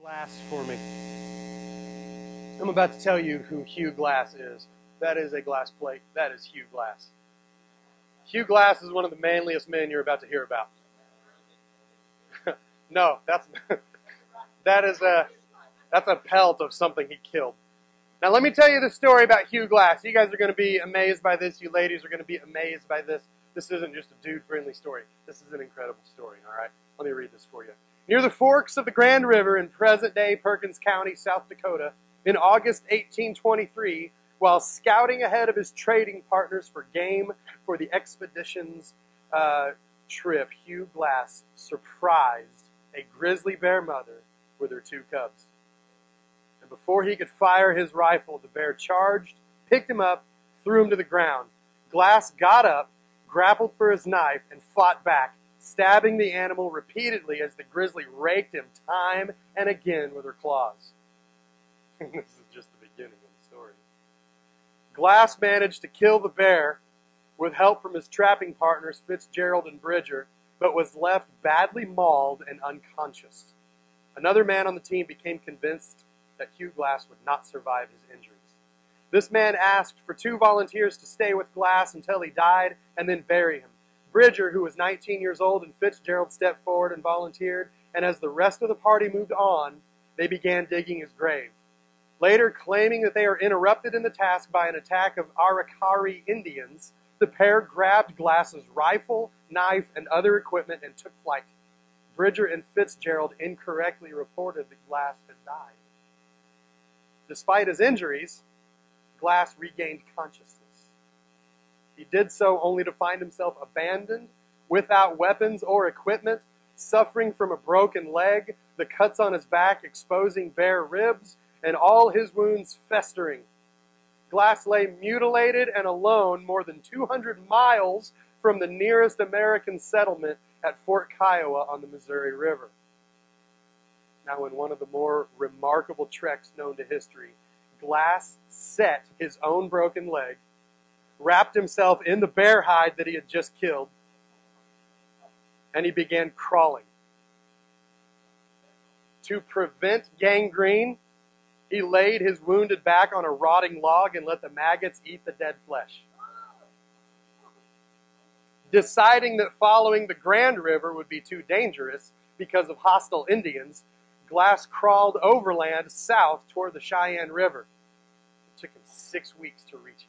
Glass for me. I'm about to tell you who Hugh Glass is. That is a glass plate. That is Hugh Glass. Hugh Glass is one of the manliest men you're about to hear about. No, that's a pelt of something he killed. Now let me tell you the story about Hugh Glass. You guys are going to be amazed by this. You ladies are going to be amazed by this. This isn't just a dude-friendly story. This is an incredible story, all right? Let me read this for you. Near the forks of the Grand River in present-day Perkins County, South Dakota, in August 1823, while scouting ahead of his trading partners for game for the expedition's trip, Hugh Glass surprised a grizzly bear mother with her 2 cubs. And before he could fire his rifle, the bear charged, picked him up, threw him to the ground. Glass got up, grappled for his knife, and fought back, stabbing the animal repeatedly as the grizzly raked him time and again with her claws. This is just the beginning of the story. Glass managed to kill the bear with help from his trapping partners Fitzgerald and Bridger, but was left badly mauled and unconscious. Another man on the team became convinced that Hugh Glass would not survive his injuries. This man asked for 2 volunteers to stay with Glass until he died and then bury him. Bridger, who was 19 years old, and Fitzgerald stepped forward and volunteered, and as the rest of the party moved on, they began digging his grave. Later, claiming that they are interrupted in the task by an attack of Arikari Indians, the pair grabbed Glass's rifle, knife, and other equipment and took flight. Bridger and Fitzgerald incorrectly reported that Glass had died. Despite his injuries, Glass regained consciousness. He did so only to find himself abandoned, without weapons or equipment, suffering from a broken leg, the cuts on his back exposing bare ribs, and all his wounds festering. Glass lay mutilated and alone more than 200 miles from the nearest American settlement at Fort Kiowa on the Missouri River. Now, in one of the more remarkable treks known to history, Glass set his own broken leg, wrapped himself in the bear hide that he had just killed, and he began crawling. To prevent gangrene, he laid his wounded back on a rotting log and let the maggots eat the dead flesh. Deciding that following the Grand River would be too dangerous because of hostile Indians, Glass crawled overland south toward the Cheyenne River. It took him 6 weeks to reach it.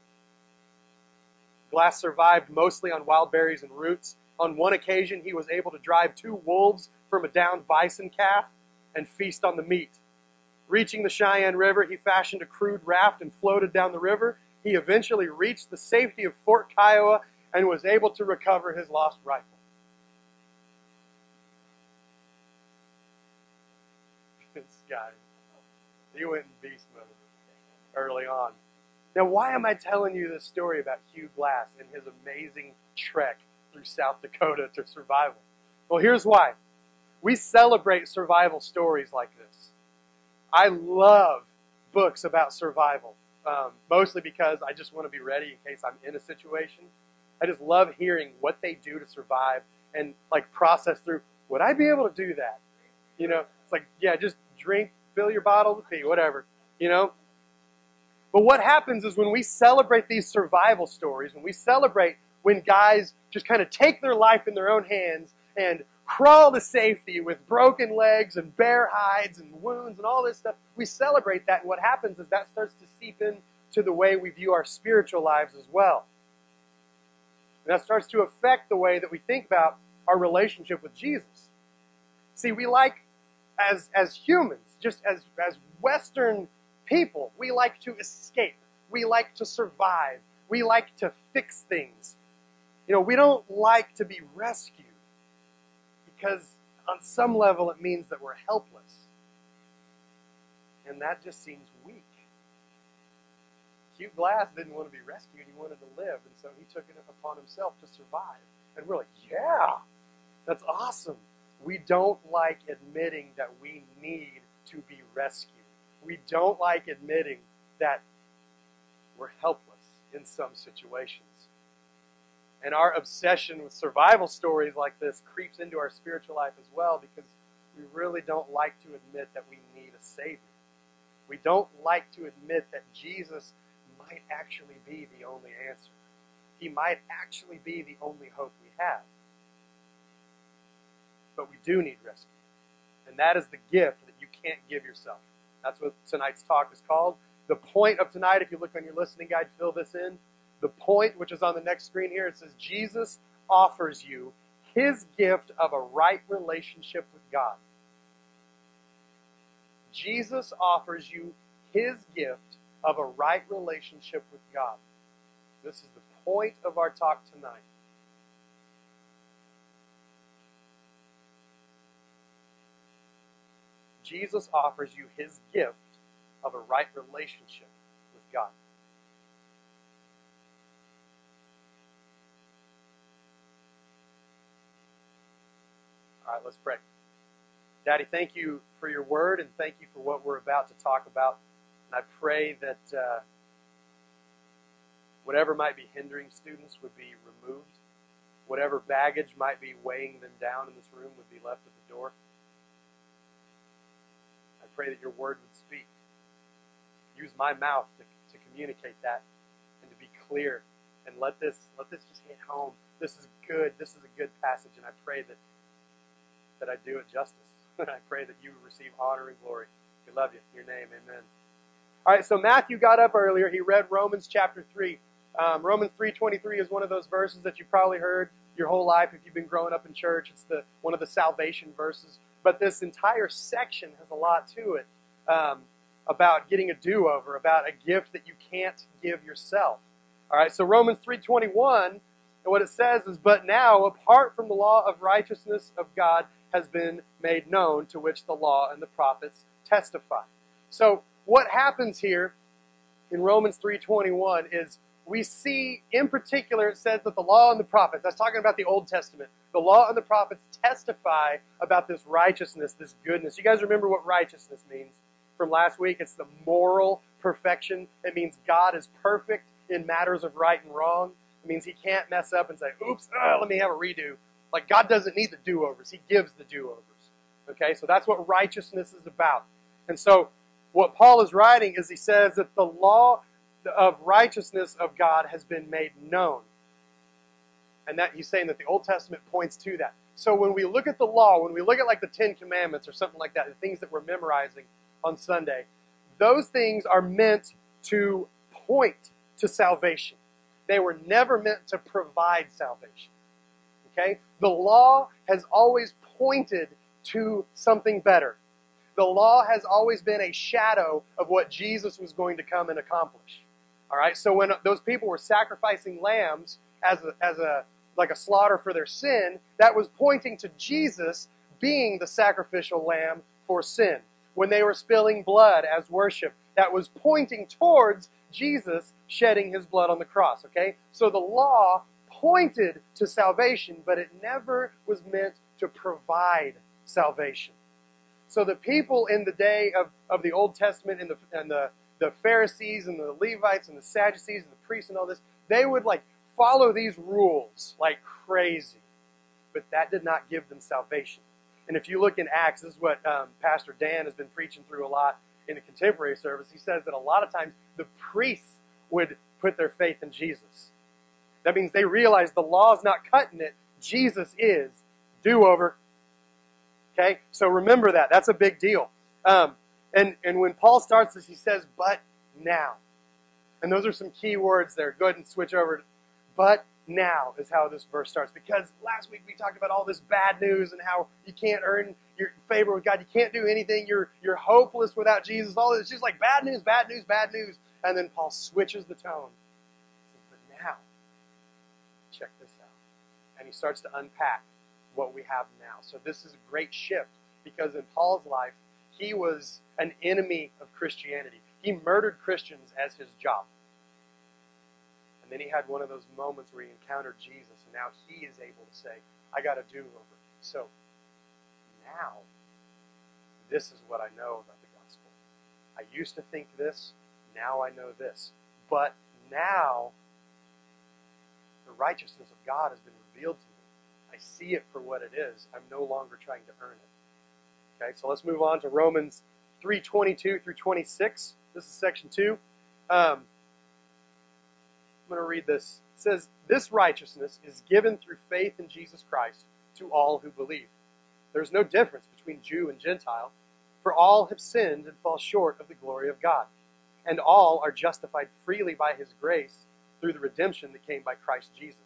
Glass survived mostly on wild berries and roots. On one occasion, he was able to drive 2 wolves from a downed bison calf and feast on the meat. Reaching the Cheyenne River, he fashioned a crude raft and floated down the river. He eventually reached the safety of Fort Kiowa and was able to recover his lost rifle. This guy, he went in beast mode early on. Now, why am I telling you this story about Hugh Glass and his amazing trek through South Dakota to survival? Well, here's why. We celebrate survival stories like this. I love books about survival, mostly because I just want to be ready in case I'm in a situation. I just love hearing what they do to survive and process through, would I be able to do that? You know, it's like, yeah, just drink, fill your bottle with pee, whatever, you know. But what happens is when we celebrate these survival stories, when we celebrate when guys just kind of take their life in their own hands and crawl to safety with broken legs and bare hides and wounds and all this stuff, we celebrate that, and what happens is that starts to seep into the way we view our spiritual lives as well. And that starts to affect the way that we think about our relationship with Jesus. See, we like, as humans, just as Western people, we like to escape. We like to survive. We like to fix things. You know, we don't like to be rescued because on some level it means that we're helpless. And that just seems weak. Hugh Glass didn't want to be rescued. He wanted to live. And so he took it upon himself to survive. And we're like, yeah, that's awesome. We don't like admitting that we need to be rescued. We don't like admitting that we're helpless in some situations. And our obsession with survival stories like this creeps into our spiritual life as well, because we really don't like to admit that we need a Savior. We don't like to admit that Jesus might actually be the only answer. He might actually be the only hope we have. But we do need rescue. And that is the gift that you can't give yourself. That's what tonight's talk is called. The point of tonight, if you look on your listening guide, fill this in. The point, which is on the next screen here, it says, Jesus offers you his gift of a right relationship with God. Jesus offers you his gift of a right relationship with God. This is the point of our talk tonight. Jesus offers you his gift of a right relationship with God. All right, let's pray. Daddy, thank you for your word, and thank you for what we're about to talk about. And I pray that whatever might be hindering students would be removed. Whatever baggage might be weighing them down in this room would be left at the door. I pray that your word would speak. Use my mouth to communicate that and to be clear. And let this just hit home. This is good. This is a good passage, and I pray that I do it justice. I pray that you receive honor and glory. We love you. In your name, amen. All right, so Matthew got up earlier. He read Romans chapter 3. Romans 3:23 is one of those verses that you probably heard your whole life if you've been growing up in church. It's one of the salvation verses. But this entire section has a lot to it about getting a do-over, about a gift that you can't give yourself. All right, so Romans 3:21, and what it says is, but now, apart from the law of righteousness of God has been made known, to which the law and the prophets testify. So what happens here in Romans 3:21 is we see, in particular, it says that the law and the prophets, that's talking about the Old Testament, the law and the prophets testify about this righteousness, this goodness. You guys remember what righteousness means from last week? It's the moral perfection. It means God is perfect in matters of right and wrong. It means he can't mess up and say, oops, let me have a redo. Like, God doesn't need the do-overs. He gives the do-overs. Okay, so that's what righteousness is about. And so what Paul is writing is he says that the law of righteousness of God has been made known. And that he's saying that the Old Testament points to that. So when we look at the law, when we look at like the Ten Commandments or something like that, the things that we're memorizing on Sunday, those things are meant to point to salvation. They were never meant to provide salvation. Okay? The law has always pointed to something better. The law has always been a shadow of what Jesus was going to come and accomplish. All right? So when those people were sacrificing lambs as a slaughter for their sin, that was pointing to Jesus being the sacrificial lamb for sin. When they were spilling blood as worship, that was pointing towards Jesus shedding his blood on the cross. Okay? So the law pointed to salvation, but it never was meant to provide salvation. So the people in the day of the Old Testament and the Pharisees and the Levites and the Sadducees and the priests and all this, they would like follow these rules like crazy. But that did not give them salvation. And if you look in Acts, this is what Pastor Dan has been preaching through a lot in the contemporary service. He says that a lot of times the priests would put their faith in Jesus. That means they realize the law's not cutting it. Jesus is. Do-over. Okay? So remember that. That's a big deal. And when Paul starts this, he says, but now. And those are some key words there. Go ahead and switch over. But now is how this verse starts. Because last week we talked about all this bad news and how you can't earn your favor with God. You can't do anything. You're hopeless without Jesus. All this. It's just like bad news, bad news, bad news. And then Paul switches the tone. He says, but now, check this out. And he starts to unpack what we have now. So this is a great shift because in Paul's life, he was an enemy of Christianity. He murdered Christians as his job. And then he had one of those moments where he encountered Jesus, and now he is able to say, I got a do-over. So now, this is what I know about the gospel. I used to think this, now I know this. But now, the righteousness of God has been revealed to me. I see it for what it is. I'm no longer trying to earn it. Okay, so let's move on to Romans 3:22 through 26. This is section 2. I'm going to read this. It says, "This righteousness is given through faith in Jesus Christ to all who believe. There is no difference between Jew and Gentile, for all have sinned and fall short of the glory of God, and all are justified freely by his grace through the redemption that came by Christ Jesus."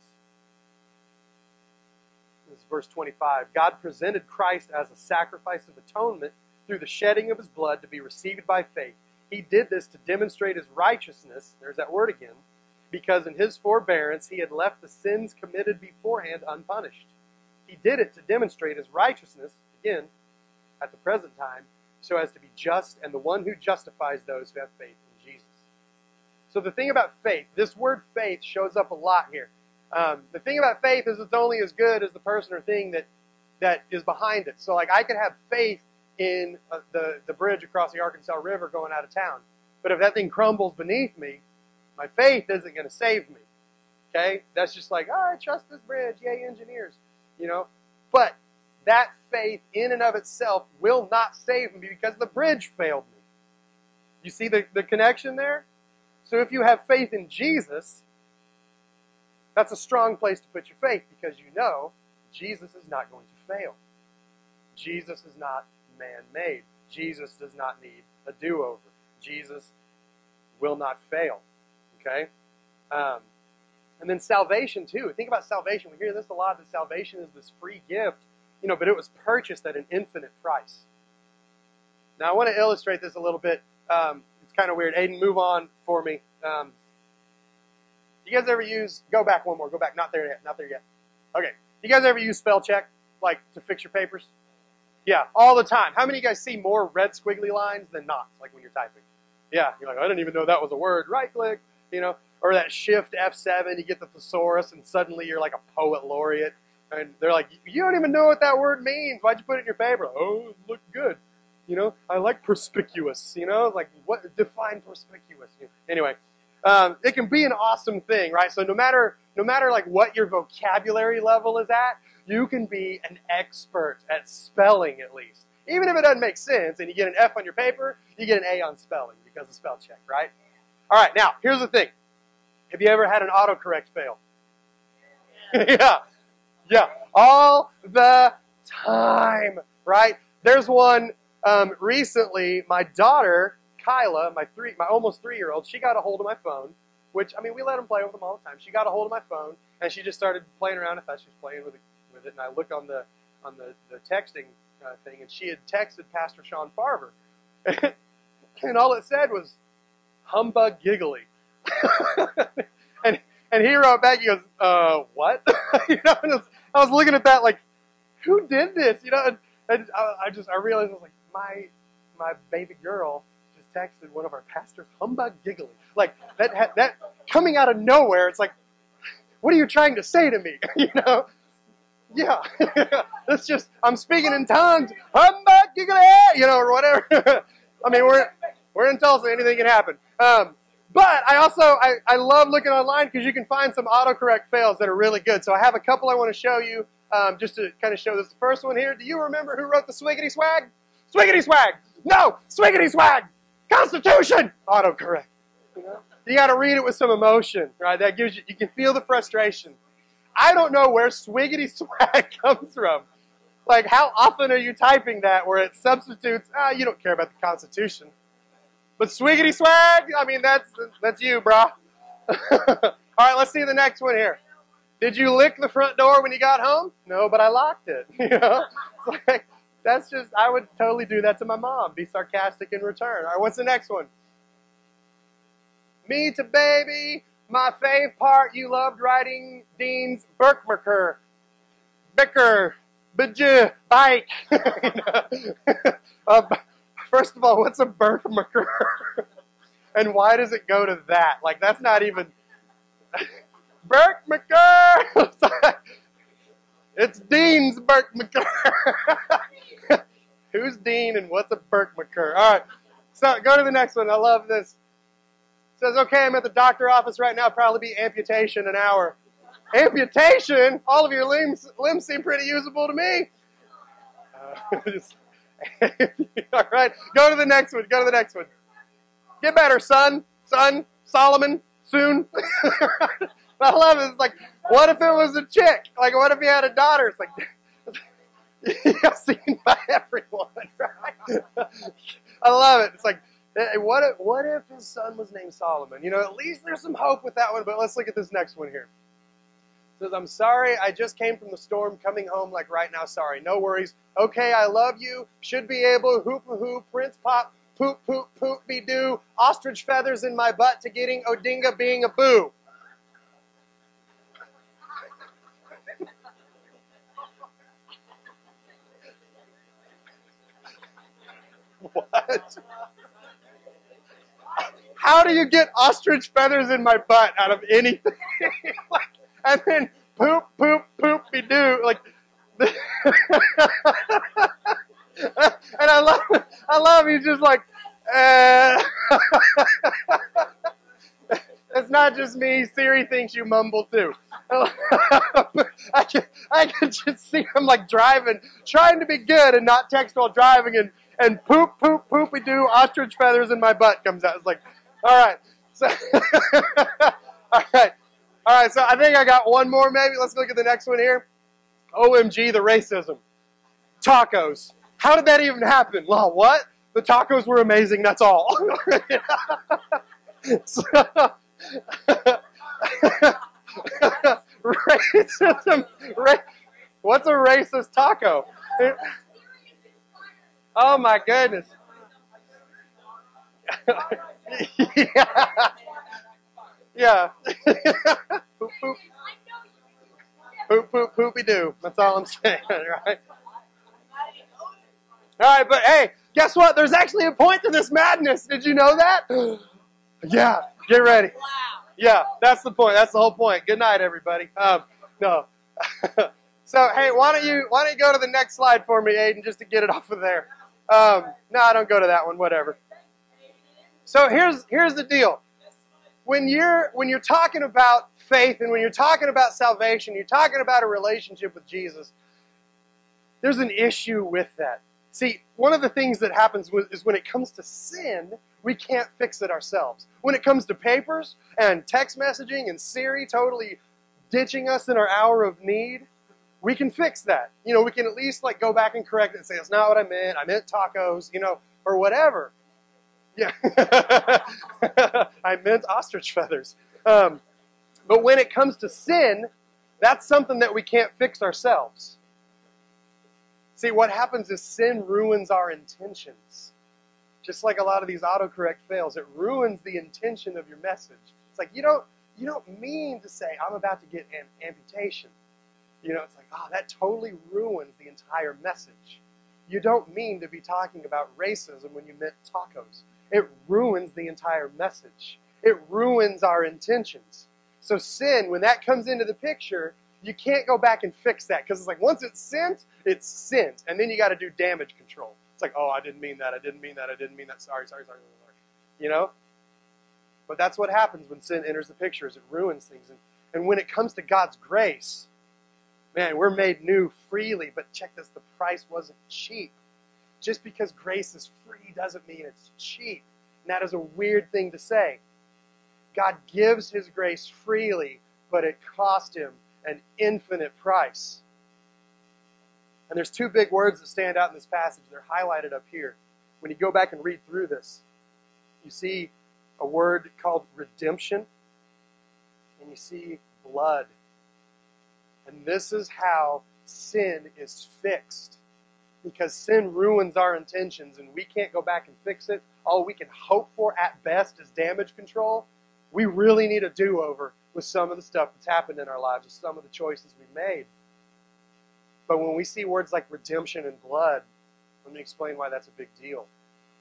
This is verse 25. "God presented Christ as a sacrifice of atonement through the shedding of his blood to be received by faith. He did this to demonstrate his righteousness," there's that word again, "because in his forbearance he had left the sins committed beforehand unpunished. He did it to demonstrate his righteousness," again, "at the present time, so as to be just and the one who justifies those who have faith in Jesus." So the thing about faith, this word faith shows up a lot here. The thing about faith is it's only as good as the person or thing that is behind it. So like I could have faith in the bridge across the Arkansas River going out of town. But if that thing crumbles beneath me, my faith isn't going to save me. Okay? That's just like, oh, I trust this bridge. Yay, engineers. You know? But that faith in and of itself will not save me because the bridge failed me. You see the connection there? So if you have faith in Jesus, that's a strong place to put your faith because you know Jesus is not going to fail. Jesus is not man-made. Jesus does not need a do-over. Jesus will not fail. Okay? And then salvation too. Think about salvation. We hear this a lot, that salvation is this free gift, but it was purchased at an infinite price. Now I want to illustrate this a little bit. It's kind of weird. Aiden, move on for me. You guys ever go back one more, go back, not there yet. Okay. You guys ever use spell check, like to fix your papers? Yeah, all the time. How many of you guys see more red squiggly lines than not, like when you're typing? Yeah, you're like, I didn't even know that was a word. Right click, or that shift F7, you get the thesaurus and suddenly you're like a poet laureate. And they're like, you don't even know what that word means. Why'd you put it in your paper? Oh, it looked good. I like perspicuous, like what define perspicuous? Anyway, it can be an awesome thing, right? So no matter like what your vocabulary level is at, you can be an expert at spelling at least. Even if it doesn't make sense and you get an F on your paper, you get an A on spelling because of spell check, right? All right, now, here's the thing. Have you ever had an autocorrect fail? Yeah, all the time, right? There's one recently, my daughter, Kyla, my almost 3-year-old, she got a hold of my phone, which, we let them play with them all the time. She got a hold of my phone, and she just started playing around. I thought she was playing with it, and I looked on the texting thing, and she had texted Pastor Sean Farber. And all it said was, "Humbug giggly." and he wrote back, he goes, what? And I was looking at that like, who did this? And I realized, I was like, my baby girl just texted one of our pastors, "Humbug giggly." Like, that coming out of nowhere, it's like, what are you trying to say to me? Yeah. It's just, I'm speaking in tongues, "Humbug giggly," or whatever. We're in Tulsa, anything can happen. But I love looking online because you can find some autocorrect fails that are really good. So I have a couple I want to show you just to kind of show this. The first one here, do you remember who wrote the Swiggity Swag? Swiggity Swag! No! Swiggity Swag! Constitution! Autocorrect. You got to read it with some emotion, right? That gives you can feel the frustration. I don't know where Swiggity Swag comes from. Like, how often are you typing that where it substitutes, you don't care about the Constitution. But Swiggity Swag, that's you, brah. All right, let's see the next one here. Did you lick the front door when you got home? No, but I locked it. It's like, that's just, I would totally do that to my mom. Be sarcastic in return. All right, what's the next one? Me to baby, my fave part, you loved writing Dean's Birkmaker. Bicker, bidja, bike. First of all, what's a Birkmaker? And why does it go to that? Like, that's not even... Birkmaker! It's Dean's Birkmaker. Who's Dean and what's a Birkmaker? All right, so go to the next one. I love this. It says, okay, I'm at the doctor office right now. Probably be amputation an hour. Amputation? All of your limbs seem pretty usable to me. All right, go to the next one. Go to the next one. Get better, son, Solomon, soon. I love it. It's like, what if it was a chick? Like, what if he had a daughter? It's like, seen by everyone, right? I love it. It's like, hey, what if his son was named Solomon? You know, at least there's some hope with that one. But let's look at this next one here. It says, I'm sorry, I just came from the storm, coming home like right now, sorry. No worries. Okay, I love you. Should be able, hoop-a-hoop, Prince Pop, poop, poop, poop, be doo, ostrich feathers in my butt to getting Odinga being a boo. What? How do you get ostrich feathers in my butt out of anything? Like, and then poop, poop, poop, be doo. Like, and I love. He's just like, it's not just me. Siri thinks you mumble too. I can just see him like driving, trying to be good and not text while driving, and poop, poop, poopy doo, ostrich feathers in my butt comes out. It's like, all right. So, all right. So I think I got one more maybe. Let's look at the next one here. OMG, the racism. Tacos. How did that even happen? Well, what? The tacos were amazing, that's all. So, racism. What's a racist taco? Oh my goodness. Yeah. Poop, poop. Poop, poop, poopy doo. That's all I'm saying, right? All right, but hey, guess what? There's actually a point to this madness. Did you know that? Yeah, get ready. Yeah, that's the point. That's the whole point. Good night, everybody. No. So, hey, why don't you go to the next slide for me, Aiden, just to get it off of there. No, I don't go to that one. Whatever. So here's the deal. When you're talking about faith and when you're talking about salvation, you're talking about a relationship with Jesus, there's an issue with that. See, one of the things that happens is when it comes to sin, we can't fix it ourselves. When it comes to papers and text messaging and Siri totally ditching us in our hour of need, we can fix that. You know, we can at least like go back and correct it and say, that's not what I meant. I meant tacos, you know, or whatever. Yeah. I meant ostrich feathers. But when it comes to sin, that's something that we can't fix ourselves. See, what happens is sin ruins our intentions. Just like a lot of these autocorrect fails, it ruins the intention of your message. It's like you don't mean to say, I'm about to get an amputation. You know, it's like, oh, that totally ruins the entire message. You don't mean to be talking about racism when you meant tacos. It ruins the entire message. It ruins our intentions. So sin, when that comes into the picture, you can't go back and fix that because it's like once it's sent, it's sent. And then you got to do damage control. It's like, oh, I didn't mean that. I didn't mean that. I didn't mean that. Sorry. You know? But that's what happens when sin enters the picture is it ruins things. And when it comes to God's grace, man, we're made new freely. But check this, the price wasn't cheap. Just because grace is free doesn't mean it's cheap. And that is a weird thing to say. God gives His grace freely, but it cost Him an infinite price. And there's two big words that stand out in this passage. They're highlighted up here. When you go back and read through this, you see a word called redemption, and you see blood. And this is how sin is fixed. Because sin ruins our intentions, and we can't go back and fix it. All we can hope for at best is damage control. We really need a do-over with some of the stuff that's happened in our lives, with some of the choices we've made. But when we see words like redemption and blood, let me explain why that's a big deal.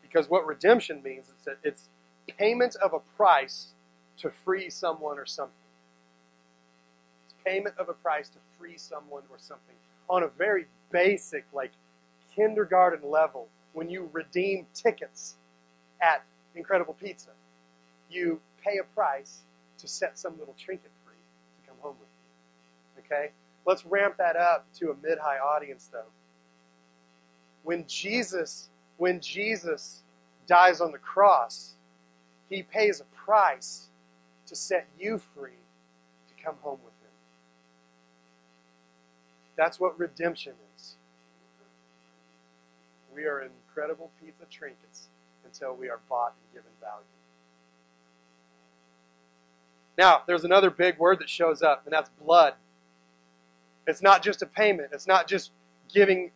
Because what redemption means is that it's payment of a price to free someone or something. It's payment of a price to free someone or something. On a very basic, like kindergarten level, when you redeem tickets at Incredible Pizza, you pay a price to set some little trinket free to come home with you. Okay? Let's ramp that up to a mid-high audience, though. when Jesus dies on the cross, he pays a price to set you free to come home with him. That's what redemption is. We are incredible pizza trinkets until we are bought and given value. Now, there's another big word that shows up, and that's blood. It's not just a payment. It's not just giving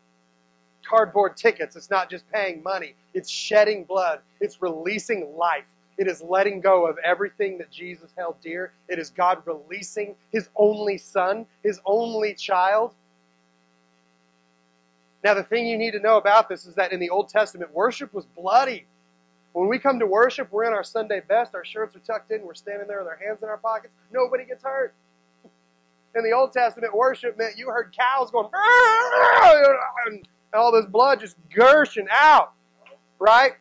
cardboard tickets. It's not just paying money. It's shedding blood. It's releasing life. It is letting go of everything that Jesus held dear. It is God releasing his only son, his only child. Now, the thing you need to know about this is that in the Old Testament, worship was bloody. When we come to worship, we're in our Sunday best, our shirts are tucked in, we're standing there with our hands in our pockets. Nobody gets hurt. In the Old Testament, worship meant you heard cows going, and all this blood just gushing out, right?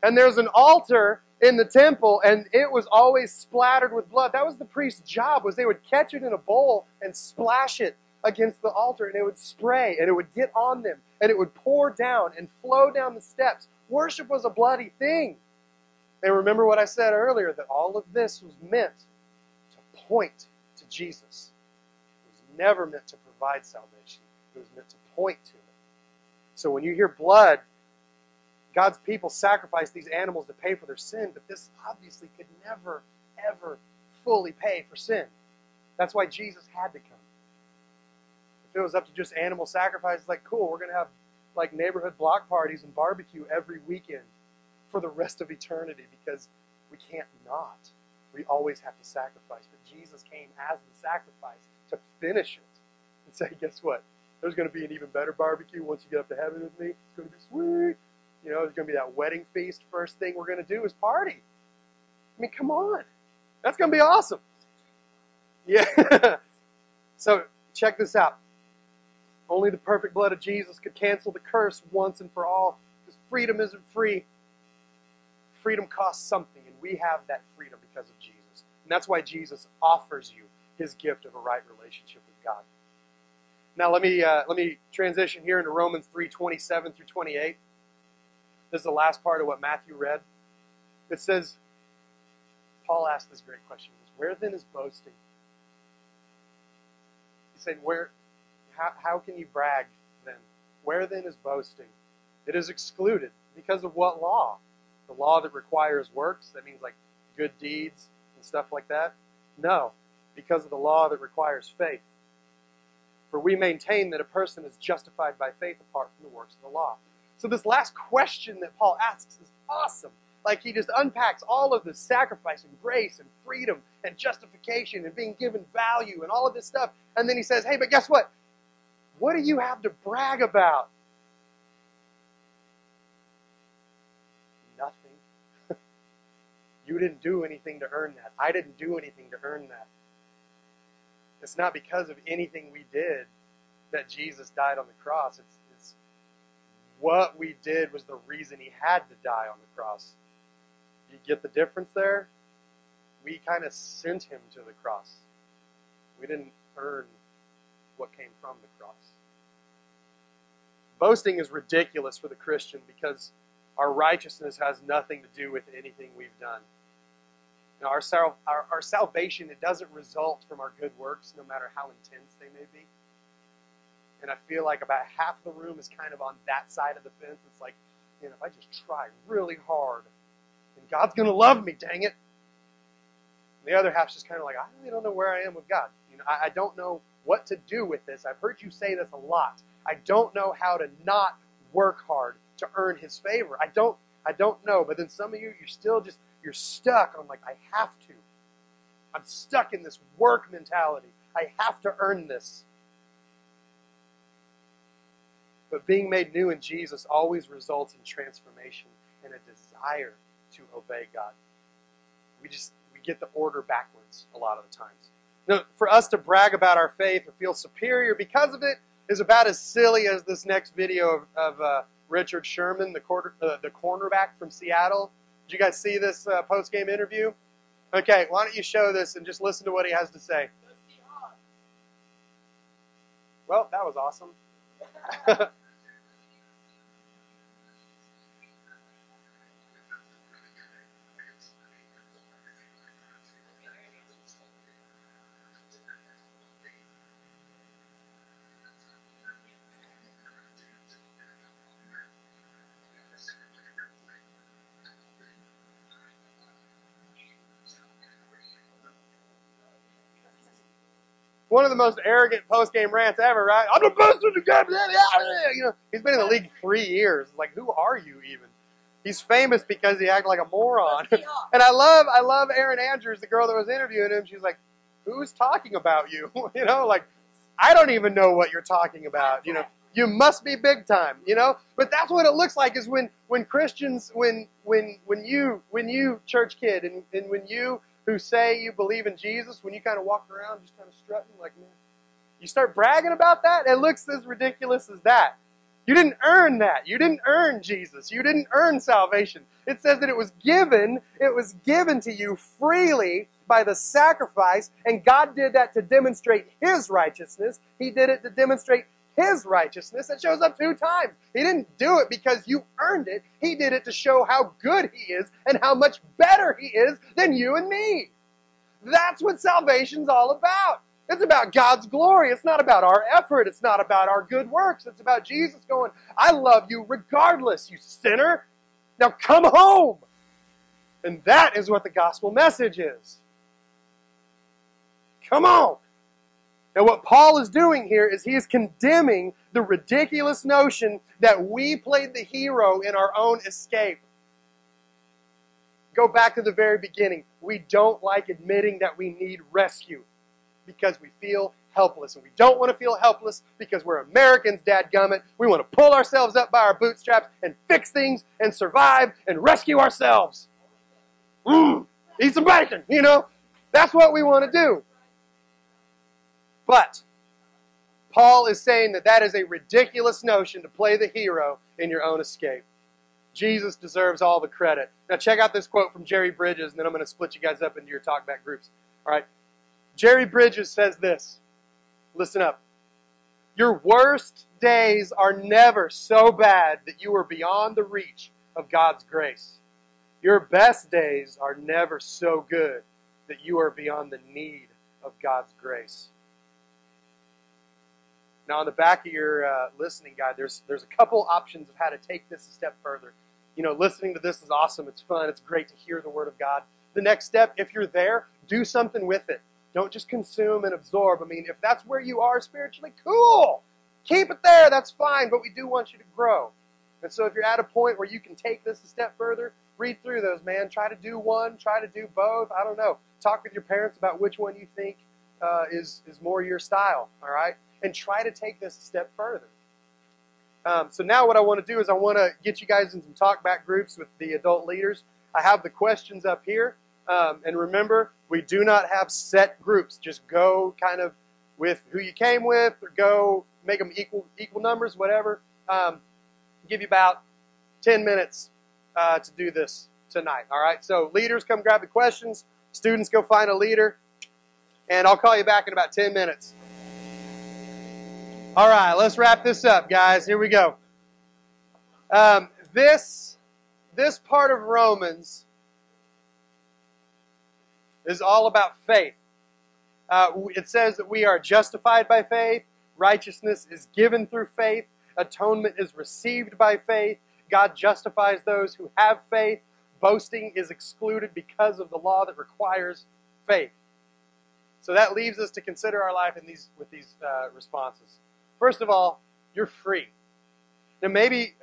And there's an altar in the temple, and it was always splattered with blood. That was the priest's job, was they would catch it in a bowl and splash it against the altar, and it would spray, and it would get on them, and it would pour down and flow down the steps. Worship was a bloody thing. And remember what I said earlier, that all of this was meant to point to Jesus. It was never meant to provide salvation. It was meant to point to it. So when you hear blood, God's people sacrificed these animals to pay for their sin, but this obviously could never, ever fully pay for sin. That's why Jesus had to come. If it was up to just animal sacrifice, it's like, cool, we're going to have like neighborhood block parties and barbecue every weekend for the rest of eternity because we can't not. We always have to sacrifice. But Jesus came as the sacrifice to finish it and say, guess what? There's going to be an even better barbecue once you get up to heaven with me. It's going to be sweet. You know, there's going to be that wedding feast. First thing we're going to do is party. I mean, come on. That's going to be awesome. Yeah. So check this out. Only the perfect blood of Jesus could cancel the curse once and for all. Because freedom isn't free. Freedom costs something, and we have that freedom because of Jesus. And that's why Jesus offers you his gift of a right relationship with God. Now let me transition here into Romans 3:27 through 28. This is the last part of what Matthew read. It says, Paul asked this great question. Where then is boasting? He said, how can you brag then? Where then is boasting? It is excluded. Because of what law? The law that requires works? That means like good deeds and stuff like that? No. Because of the law that requires faith. For we maintain that a person is justified by faith apart from the works of the law. So this last question that Paul asks is awesome. Like he just unpacks all of this sacrifice and grace and freedom and justification and being given value and all of this stuff. And then he says, hey, but guess what? What do you have to brag about? Nothing. You didn't do anything to earn that. I didn't do anything to earn that. It's not because of anything we did that Jesus died on the cross. It's what we did was the reason he had to die on the cross. You get the difference there? We kind of sent him to the cross. We didn't earn what came from the cross. Boasting is ridiculous for the Christian because our righteousness has nothing to do with anything we've done. Now, our salvation, it doesn't result from our good works, no matter how intense they may be. And I feel like about half the room is kind of on that side of the fence. It's like, man, if I just try really hard, then God's going to love me, dang it. And the other half's just kind of like, I really don't know where I am with God. You know, I don't know what to do with this. I've heard you say this a lot. I don't know how to not work hard to earn his favor. I don't know. But then some of you, you're stuck on like, I have to. I'm stuck in this work mentality. I have to earn this. But being made new in Jesus always results in transformation and a desire to obey God. We get the order backwards a lot of the times. Now, for us to brag about our faith or feel superior because of it is about as silly as this next video of Richard Sherman, the cornerback from Seattle. Did you guys see this post-game interview? Okay, why don't you show this and just listen to what he has to say. Well, that was awesome. one of the most arrogant post-game rants ever, right? I'm the best in the game. You know, he's been in the league 3 years. Like, who are you even? He's famous because he acted like a moron. And I love Erin Andrews, the girl that was interviewing him. She's like, who's talking about you? You know, like, I don't even know what you're talking about. You know, you must be big time. You know, but that's what it looks like is when Christians, when you church kid, and when you who say you believe in Jesus, when you kind of walk around just kind of strutting like, man, you start bragging about that, it looks as ridiculous as that. You didn't earn that. You didn't earn Jesus. You didn't earn salvation. It says that it was given to you freely by the sacrifice, and God did that to demonstrate His righteousness. He did it to demonstrate His righteousness. It shows up 2 times. He didn't do it because you earned it. He did it to show how good He is and how much better He is than you and me. That's what salvation's all about. It's about God's glory. It's not about our effort. It's not about our good works. It's about Jesus going, I love you regardless, you sinner. Now come home. And that is what the gospel message is. Come on. Now what Paul is doing here is he is condemning the ridiculous notion that we played the hero in our own escape. Go back to the very beginning. We don't like admitting that we need rescue because we feel helpless. And we don't want to feel helpless because we're Americans, dadgummit. We want to pull ourselves up by our bootstraps and fix things and survive and rescue ourselves. Eat some bacon, you know. That's what we want to do. But Paul is saying that that is a ridiculous notion to play the hero in your own escape. Jesus deserves all the credit. Now check out this quote from Jerry Bridges, and then I'm going to split you guys up into your talkback groups. All right. Jerry Bridges says this. Listen up. Your worst days are never so bad that you are beyond the reach of God's grace. Your best days are never so good that you are beyond the need of God's grace. Now, on the back of your listening guide, there's a couple options of how to take this a step further. You know, listening to this is awesome. It's fun. It's great to hear the Word of God. The next step, if you're there, do something with it. Don't just consume and absorb. I mean, if that's where you are spiritually, cool. Keep it there. That's fine. But we do want you to grow. And so if you're at a point where you can take this a step further, read through those, man. Try to do one. Try to do both. I don't know. Talk with your parents about which one you think is more your style. All right? And try to take this a step further. So now what I want to do is I want to get you guys in some talk-back groups with the adult leaders. I have the questions up here. And remember, we do not have set groups. Just go kind of with who you came with, or go make them equal numbers, whatever. Give you about 10 minutes to do this tonight. All right? So leaders, come grab the questions. Students, go find a leader. And I'll call you back in about 10 minutes. All right, let's wrap this up, guys. Here we go. This part of Romans is all about faith. It says that we are justified by faith. Righteousness is given through faith. Atonement is received by faith. God justifies those who have faith. Boasting is excluded because of the law that requires faith. So that leaves us to consider our life with these responses. First of all, you're free. Now maybe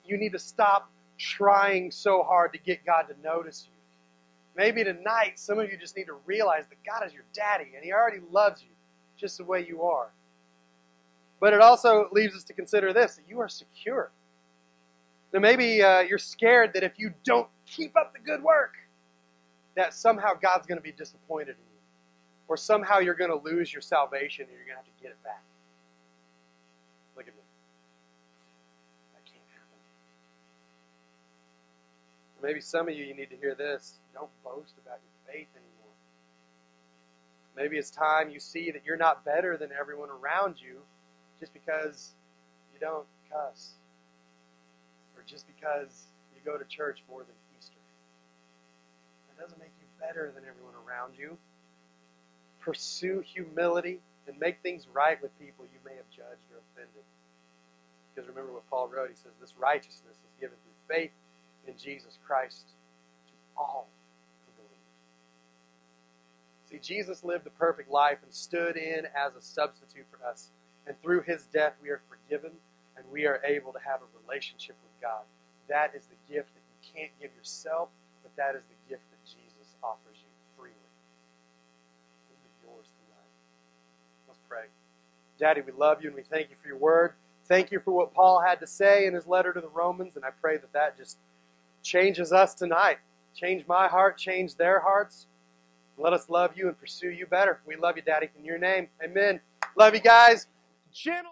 you need to stop trying so hard to get God to notice you. Maybe tonight some of you just need to realize that God is your daddy and He already loves you just the way you are. But it also leaves us to consider this, that you are secure. Now maybe you're scared that if you don't keep up the good work, that somehow God's going to be disappointed in you. Or somehow you're going to lose your salvation and you're going to have to get it back. Look at me. That can't happen. Maybe some of you need to hear this. Don't boast about your faith anymore. Maybe it's time you see that you're not better than everyone around you just because you don't cuss. Or just because you go to church more than Easter. That doesn't make you better than everyone around you. Pursue humility and make things right with people you may have judged or offended. Because remember what Paul wrote, he says, this righteousness is given through faith in Jesus Christ to all who believe. See, Jesus lived the perfect life and stood in as a substitute for us. And through his death, we are forgiven and we are able to have a relationship with God. That is the gift that you can't give yourself, but that is the gift that Jesus offers you freely. It is yours tonight. Let's pray. Daddy, we love you and we thank you for your word. Thank you for what Paul had to say in his letter to the Romans, and I pray that that just changes us tonight. Change my heart, change their hearts. Let us love you and pursue you better. We love you, Daddy. In your name, amen. Love you guys. Channel